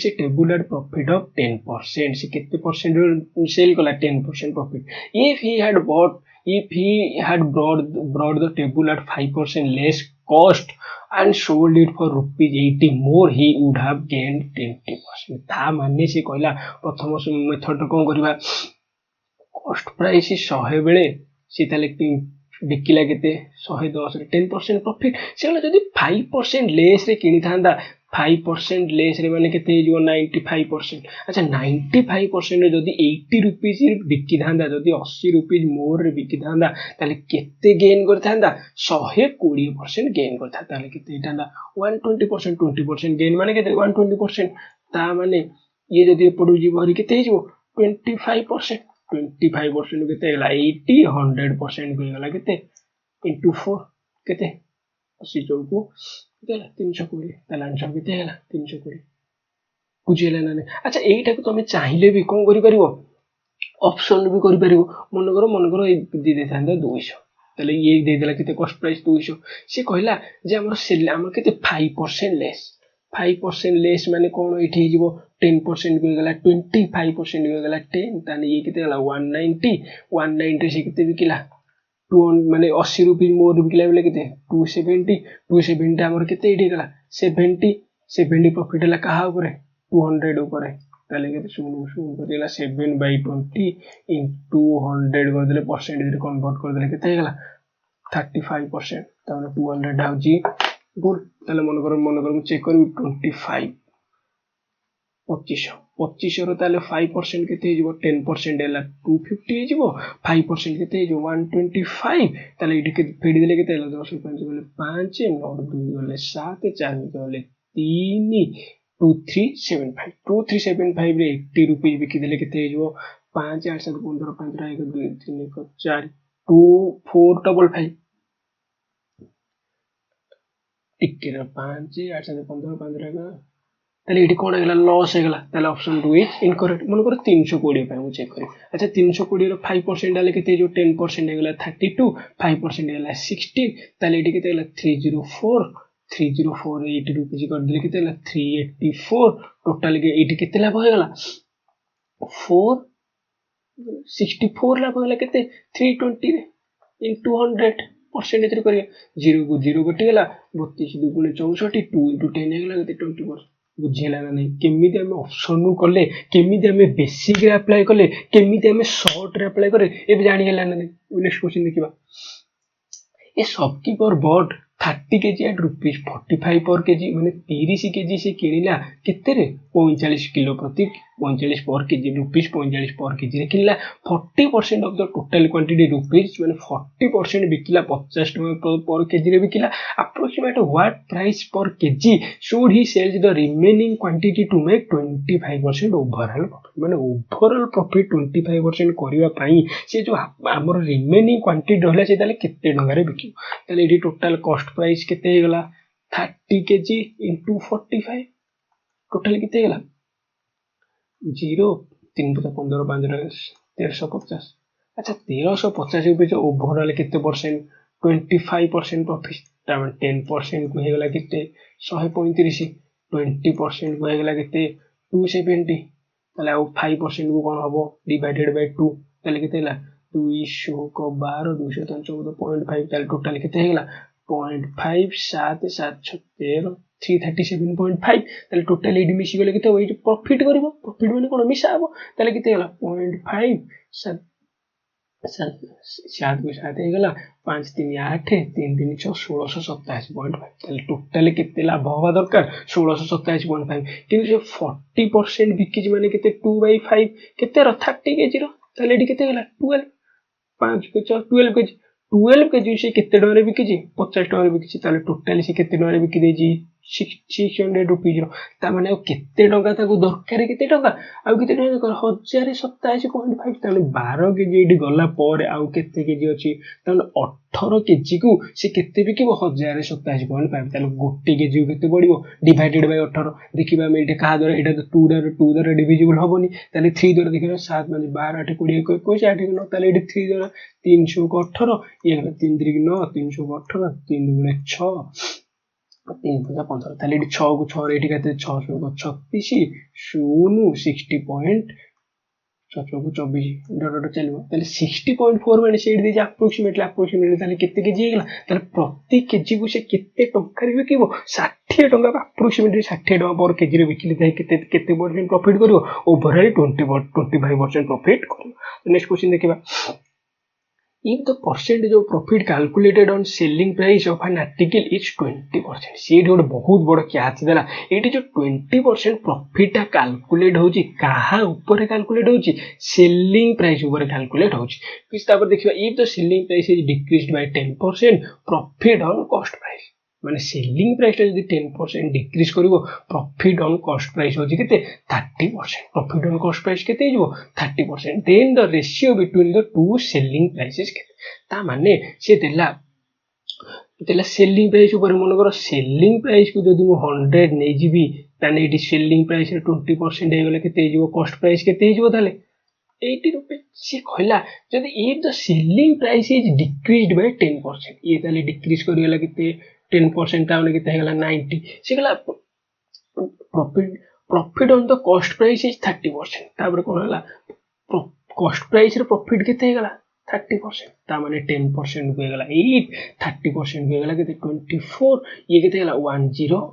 a tabular profit of 10% से कितने परसेंट सेल कला 10% profit if he had brought the table at 5% less cost and sold it for rupees 80 more he would have gained 20% ता माने से कहला प्रथम method कोन करबा कॉस्ट प्राइस 100 बेले से ताले बिकिला केते 110 रे 10% प्रॉफिट सेला जदी 5% लेस रे किनी थांदा 5% लेस रे माने केते जो 95% अच्छा 95% रे जदी 80 रुपीस रे बिकी थांदा जदी 80 रुपीस मोर रे बिकी थांदा ताले केते गेन कर थांदा 120% गेन कर थांदा ताले केते थांदा 120% 20% गेन माने केते 120% ता माने ये जदी पडु जी भरी केते हिजो 25% 25% केते गला 80 100% को गला केते into 4 केते 80 चौको केते 320 ताला आंसर केते गला 320 बुझिला ना अच्छा एटा को तुम चाहिले भी कोन करि परिबो ऑप्शन भी करि परिबो मन करो दे दे थांदा 200 ताले ये दे देला केते कॉस्ट प्राइस 200 से कहला जे हमर सेल हमर केते 5% लेस 5% लेस माने कोन एठी जीवो 10% को गला 25% को गला 10 ताने ये केते गला 190 से केते बिकिला 2 माने 80 रुपीस मोर बिकिला बेले केते 270 हमर केते एठी गला 70 प्रॉफिट हला कहा ऊपर 200 ऊपर ताले केते सुन करला 7/20 into 100 कर देले परसेंटेज रे कन्वर्ट कर देले केते गला 35% ताने 200 हाउजी गुड ताले मन कर चेक करू 25 25 रो ताले 5% केते हिजो 10% हैला 250 हिजो 5% केते हिजो 125 ताले इडी के फेडी देले केते हैला 10 5 बोले 5 9 2 बोले 7 4 बोले 3 2375 रे 80 रुपीस बिकी देले केते हिजो 5 8 7 15 5 1 2 3 1 4 2 4 5 टिके 5 8 7 15 5 1 ताले ये कौन है लॉस है ताले ऑप्शन 2 इज इनकरेक्ट मन कर 320 पे मु चेक करी अच्छा 320 रो 5% डाले केते जो 10% है 32 5% है 60 ताले ये केते 304 80 रुपीस कर दिले केते 384 टोटल के 80 केते लाभ होगला 464 लाभ होगला केते 320 रे into 100 परसेंटेज रे करिया 0 को 0 कटिगला 32 2 गुणे 64 2 into 10 हेगला केते 20% बुझेला ना नहीं केमिति हमें ऑप्शन नु कले केमिति हमें बेसिक रे अप्लाई कले केमिति हमें शॉर्ट रे अप्लाई करे ए जानि गेला ना नहीं नेक्स्ट क्वेश्चन देखिबा ए shopkeeper bot 30 kg at rupees 45 per kg माने 30 kg से किनिला केते रे 45 किलो प्रति 45 per KG rupees 45 per kg रे किनिला 40% of the total quantity rupees माने 40% बिकिला 50 टका पर केजी रे बिकिला approximate what price per kg should he sells the remaining quantity to make 25% overall profit माने ओवरऑल प्रॉफिट 25% करिवा पई से जो हमर रिमेनिंग क्वांटिटी रहला से ताले केते टका रे बिकियो ताले एडी टोटल कॉस्ट प्राइस केते हेगला 30 kg into 45 टोटल केते हेगला 0 3 15 5 1350 अच्छा 1350 रुपए जो ओवरऑल केते परसेंट 25% प्रॉफिट तामे 10% को हेगला केते 135 20% को हेगला केते 270 ताले 5% को कोन हबो डिवाइडेड बाय 2 ताले केते हेला 212 214.5 ताले टोटल केते हेगला 0.5 7 7 13 337.5 ताले टोटल एडी मिसी गेले केते ओइ प्रॉफिट करबो प्रॉफिट माने कोन मिसा हबो ताले केते गेला 0.5 7 7 को 7 हे गेला 5 3 8 3 3 6 1627.5 ताले टोटल केते लाभ होबा दरकार 1627.5 किंतु जे 40% बिकिज माने केते 2/5 केते रो 30 केजी रो ताले एडी केते गेला 12 5 को 12 केजी 12 केजी से केते डरे बिकिजी 50 टका रे बिकिजी ताले टोटल से केते डरे बिकि देजी 600 रुपीस रो ता माने केते टका ताको दरकार केते टका आ केते टका 1087.5 ताले 12 केजी एडी गला पर आ केते केजी अछि ताले 18 केजी को से केते बिकिबो 1087.5 ताले गोटे केजी केते पड़िबो डिवाइडेड बाय 18 देखिबा हम एटा का द्वारा एटा तो 2 द्वारा डिविजिबल होबोनी ताले 3 द्वारा देखिबा 7 माने 12 8 20 21 8 9 ताले एडी 3 द्वारा 318 ये 3 3 9 318 3 2 6 3 15 ताले 6 को 6 रे केते 636 0 60.6 को 24 डॉट चलिबो ताले 60.4 माने सेड दे अप्रोक्सीमेटली ताले केते केजी हेगला ताले प्रति केजी को से केते टंका रे बिकिबो 60 टंका अप्रोक्सीमेटली 60 टंका पर केजी रे बिकिले ताई केते केते परसेंट प्रॉफिट करिवो ओवरऑल 25% प्रॉफिट करिवो नेक्स्ट क्वेश्चन देखिबा if the percentage of profit calculated on selling price of an article is 20% से गोटे बहुत बड़ कैच देला एटी जो 20% प्रॉफिट ता कैलकुलेट होची काहा ऊपर कैलकुलेट होची सेलिंग प्राइस ऊपर कैलकुलेट होची फिर तापर देखिबा if the selling price is decreased by 10% profit on cost price माने सेलिंग प्राइस यदि 10% डिक्रीज करिवो प्रॉफिट ऑन कॉस्ट प्राइस होची केते 30% प्रॉफिट ऑन कॉस्ट प्राइस केते हिजो 30% then the ratio between the two selling prices केते ता माने से देला सेलिंग प्राइस ऊपर मन करो सेलिंग प्राइस को जदि 100 नै जीबी ताने एटी सेलिंग प्राइस रे 20% हे गेले केते हिजो कॉस्ट प्राइस केते हिजो ताले 80 रुपए से कहला जदि if the selling price is decreased by 10% ये ताले डिक्रीज करियला केते 10% ताने केते हेगला 90 से गला profit on the cost price is 30% तापर कोन हला कॉस्ट प्राइस रे प्रॉफिट केते हेगला 30% ता माने 10% को हेगला 8 30% को हेगला केते 24 ये केते हेगला 104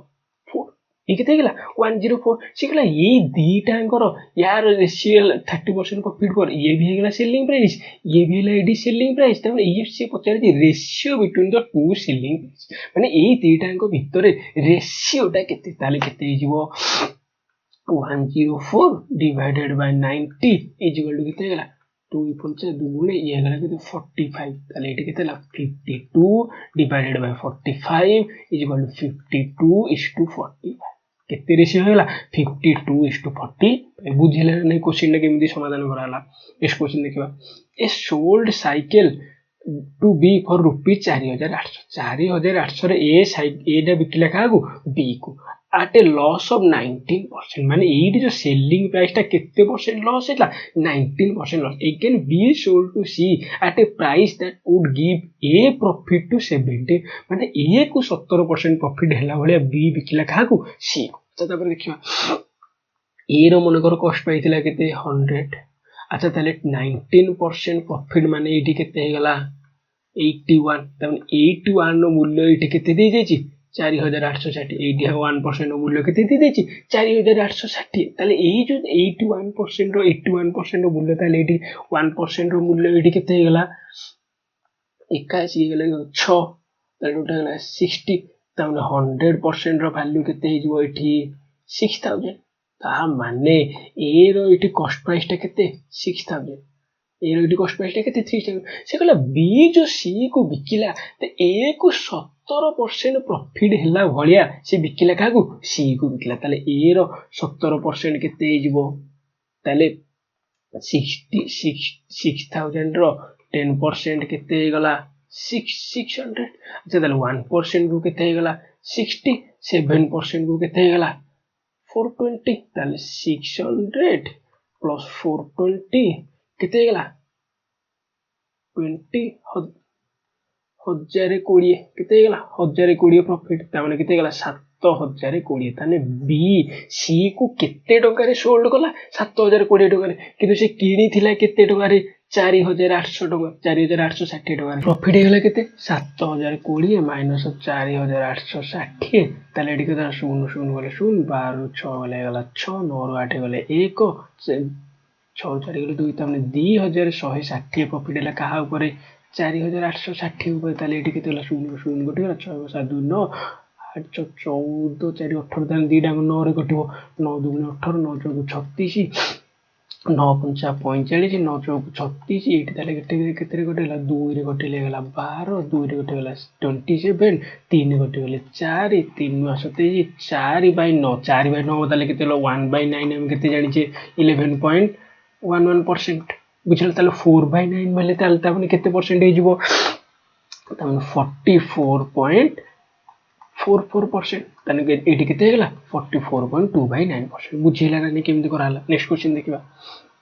ये केते हेगला 104 से गला ये दीटा करो यार रेशियो 30% प्रॉफिट कर ये भी हेगला सेलिंग प्राइस ये भी हेला एडी सेलिंग प्राइस ताने ये से पचार the ratio between the two selling price माने ए दीटा को भितरे रेशियो ता केते ताले केते हिजो 104 divided by 90 is equal to केते हेगला 2 पंचे 2 गुणे ये हेगला केते 45 ताले एटी केते ला 52 divided by 45 is equal to 52:45 केते रेशियो हेला 52:40 बुझिले नै क्वेश्चन ने केमिति समाधान कराला नेक्स्ट क्वेश्चन देखिबा A sold cycle to B for rupees 4800 रे ए डा बिकिला कागु बी को at a loss of 19%. माने ये जो selling price टा कितने परसेंट लॉस है 19% loss. It can be sold to C at a price that would give A profit to 70. माने A को 70% प्रॉफिट हैला भलिया B बिकिला काहा को C को. अच्छा तापर देखिबा A रो मन कर कॉस्ट पाइथिला केते 100. अच्छा ताले 19% प्रॉफिट माने एठी केते हे गला 81. तमन 81 रो मूल्य एठी केते दे जायछि 4860. 81% रो मूल्य केते दे जायछि 4860. ताले एई जो 81% रो मूल्य ताले एठी 1% रो मूल्य एठी केते हे गला 81 हे गला 6. ताले टोटल गला 60. तमन 100% रो वैल्यू केते हे जिवो एठी 6000. ता माने ए रो एठी कॉस्ट प्राइस टा केते 6000. एटी कॉस्ट प्राइस केते 3000. से कहला बी जो सी को बिकिला ते ए को 70% प्रॉफिट हैला भलिया से बिकिला काकू सी को बिकिला. ताले ए रो 70% केते हे जिवो ताले 6000 रो 10% केते हे गला 600. अच्छा ताले 1% को केते हे गला 60. 7% को केते हे गला 420. ताले 600 प्लस 420 केते हे गला 20 1020 केते हे गला 1020 प्रॉफिट. ता माने केते हे गला 7020. ताने बी सी को केते टंका रे सोल्ड कला 7020 टंका रे. किंतु से किनी थिला केते टंका रे 4800 टंका 4860 टंका. प्रॉफिट हे गला केते 7020 माइनस 4860. ताले एडी केते 0 0 गले 0 12 6 गले गला 6 9 8 गले 1 6 4 गले 2. ताने 2160 प्रॉफिट हैला काहा ऊपर 4860 ऊपर. ताले एडी केते गला 0 0 गोटे गला 6 7 2 9 8 14 4 18. ताने 2 डांग 9 रे कटिबो 9 2 18 9 4 36 9 5 45 9 4 36. एठी ताले केते रे कटिला 2 रे कटिले गला 12 2 रे कटे गला 27 3 कटे गले 4 3 27 4/9 4/9 ताले केते 1/9 हम केते जानि छे 11.11%. बुझल ताले 4/9 माने ताले ताने केते परसेंट हे जिवो ताने 44.44%. ताने एठी केते हेला 44.2/9%. बुझिला ना केमति कराला. नेक्स्ट क्वेश्चन देखिबा.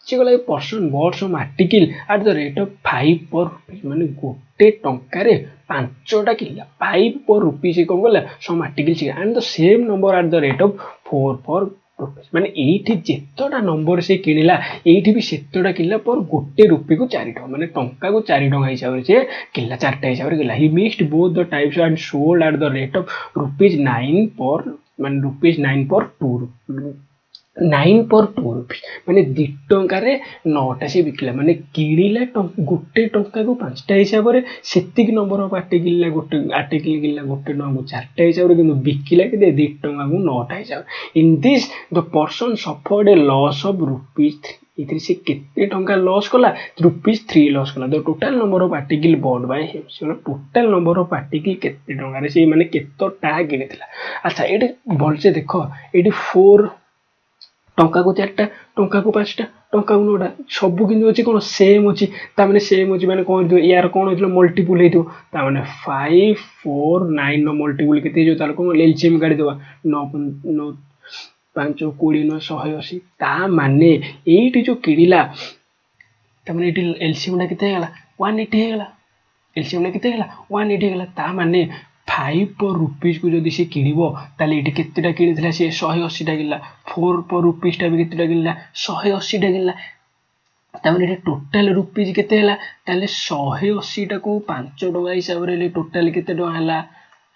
से गला person bought some article at the rate of 5 per rupees. माने गोटे टंका रे 5टा किला 5 पर रुपीस से कोन गला सम आर्टिकल से and the same number eight the rate of 4 पर रुपीस. माने एठी जेतोटा नंबर से किनिला एठी भी सेतोटा किला पर गोटे रुपी को 4 टका. माने टंका को 4 टका हिसाब रे से किला 4टा हिसाब रे किला. He mixed both the types and sold at the rate of ₹9 per माने ₹9 पर 2 9 पर 2 रुपीस. माने 2 टंका रे 9टा से बिकला. माने किनिला गोटे टंका को 5टा हिसाब रे सेतिक नंबर ऑफ आर्टिकल गोटे आर्टिकल किला गोटे टंका को 4टा हिसाब रे किंतु बिकिला के 2 टंका को 9टा हिसाब. In this the person suffered A loss of ₹3. इथि से केते टंका लॉस कला ₹3 लॉस कला. The total number of article bought by him. So total number of article केते टंका रे से माने केतोटा किनिथिला. अच्छा एडी बोलसे देखो एडी 4 टंका को 4टा टंका को 5टा टंका को 9टा सब किंतु अछि कोन सेम अछि. ता माने सेम अछि माने कोन यार कोन होइलो मल्टीपल हेतो. ता माने 5 4 9 नो मल्टीपल केते जो ताल कोन एलसीएम काढी देबा 9 9 5 20 9 180. ता माने एठी जो किडिला ता माने एठी एलसीएम ना केते हेला 180 हेला. एलसीएम ना केते हेला 180 हेला. ता माने 5 पर रुपीस को जदि से किनिबो ताले एठी केतेटा किनिथिला से 180 टा किनला. 4 पर रुपीस टा भी केतेटा किनला 180 टा किनला. तामाने एठी टोटल रुपीस केते हैला ताले 180 टा को 5 टका हिसाब रे टोटल केते टका हैला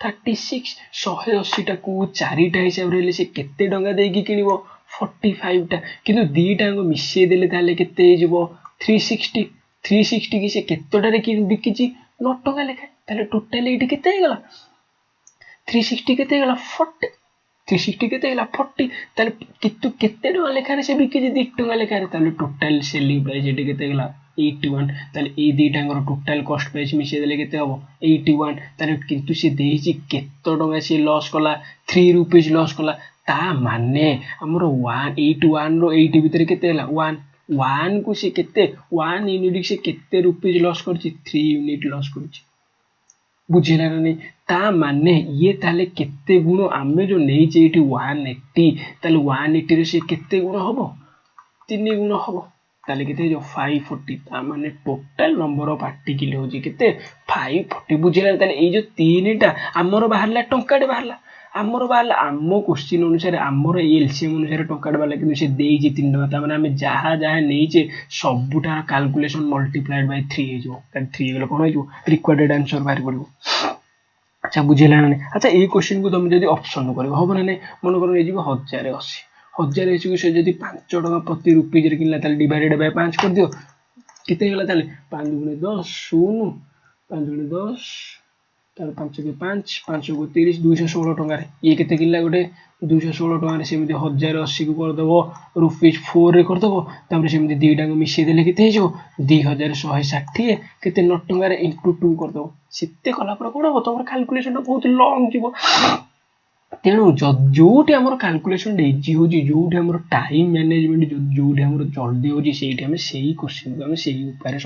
36. 180 टा को 4 टा हिसाब रे से केते टका देकी किनिबो 45 टा. किंतु दीटा को मिसे देले ताले केते हिजबो 360. 360 की से केतोटा रे कि बिकिची 9 टका लेखा. ताले टोटल एठी केते हे गला 360 केते गला 40. 360 केते गला 40. ताले कितु केते टका लेखा रे से बिकिची 2 टका लेखा रे. ताले टोटल सेलिंग प्राइस एठी केते गला 81. ताले ए दीटांगर टोटल कॉस्ट प्राइस मिसे देले केते हबो 81. ताले किंतु से देहिची केतो टका से लॉस कला 3 रुपीस लॉस कला. ता माने हमरो 181 रो 80 भीतर केते हला 1 को से केते 1 यूनिट से केते रुपीस लॉस करची 3 यूनिट लॉस करची. ବୁଝିଲା ନା ନାଇଁ? ତା ମାନେ ଇଏ ତାହେଲେ କେତେ ଗୁଣ ଆମେ ଯୋଉ ନେଇଛେ ଏଇଠି 180, ତାହେଲେ 180 ରେ ସେ କେତେ ଗୁଣ ହବ? 3 ଗୁଣ ହବ। ତାହେଲେ କେତେ ହେଇଯିବ? 540। ତା ମାନେ ଟୋଟାଲ ନମ୍ବର ଅଫ ପାର୍ଟିକଲ ହଉଛି କେତେ? 540। ବୁଝିଲା? ତାହେଲେ ଏଇ ଯୋଉ 3ଟା ଆମର ବାହାରିଲା ଟଙ୍କାଟେ ବାହାରିଲା, ଆମର ବାହାରିଲା ଆମ କ୍ୱେଶ୍ଚିନ୍ ଅନୁସାରେ, ଆମର ଏଇ ଏଲସିଏମ ଅନୁସାରେ ଟଙ୍କାଟେ ବାହାରିଲା, କିନ୍ତୁ ସେ ଦେଇଛି 3 ଟଙ୍କା। ତା ମାନେ ଆମେ ଯାହା ଯାହା ନେଇଛେ ସବୁଟାର କାଲକୁଲେସନ ମଲ୍ଟିପ୍ଲାଏଡ୍ ବାଇ 3 ହେଇଯିବ। ତାହେଲେ 3 ହେଇଗଲେ କଣ ହେଇଯିବ? ରିକ୍ୱାର୍ଡେଡ ଆନ୍ସର ବାହାରି ପଡିବ। ଆଚ୍ଛା ବୁଝିଲା ନା ନାଇଁ? ଆଚ୍ଛା ଏଇ କ୍ୱେଶ୍ଚିନ୍ କୁ ତମେ ଯଦି ଅପସନ କରିବ ହବ ନା ନାଇଁ? ମନେକର ନେଇଯିବ 1080, 1080 କୁ ସେ ଯଦି 5 ଟଙ୍କା ପ୍ରତି ରୁପିଜରେ କିଣିଲା, ତାହେଲେ ଡିଭାଇଡେଡ ବାଇ 5 କରିଦିଅ। କେତେ ହେଇଗଲା? ତାହେଲେ 5 ଗୁଣେ 10 0, 5 ଗୁଣେ 10, ତାହେଲେ 5 କୁ 5, 5 କୁ 30, 216 ଟଙ୍କାରେ। ଇଏ କେତେ କିଣିଲା? ଗୋଟେ 216 ଟଙ୍କାରେ। ସେମିତି 1080 କୁ କରିଦବ ₹4 ରେ କରିଦବ। ତାପରେ ସେମିତି ଦିଟାଙ୍କୁ ମିଶେଇ ଦେଲେ କେତେ ହେଇଯିବ? 2160 କେତେ ନଟ ଟଙ୍କାରେ ଇଣ୍ଟୁ 2 କରିଦବ। ସେତେ କଲା ପରେ କଣ ହବ? ତମର କାଲକୁଲେସନଟା ବହୁତ ଲଙ୍ଗ ଯିବ। ତେଣୁ ଯୋଉଠି ଆମର କାଲକୁଲେସନ ଇଜି ହଉଛି, ଯୋଉଠି ଆମର ଟାଇମ ମ୍ୟାନେଜମେଣ୍ଟ, ଯୋଉଠି ଆମର ଜଲ୍ଦି ହଉଛି, ସେଇଠି ଆମେ ସେଇ କ୍ୱେଶ୍ଚିନକୁ ଆମେ ସେଇ ଉପାୟରେ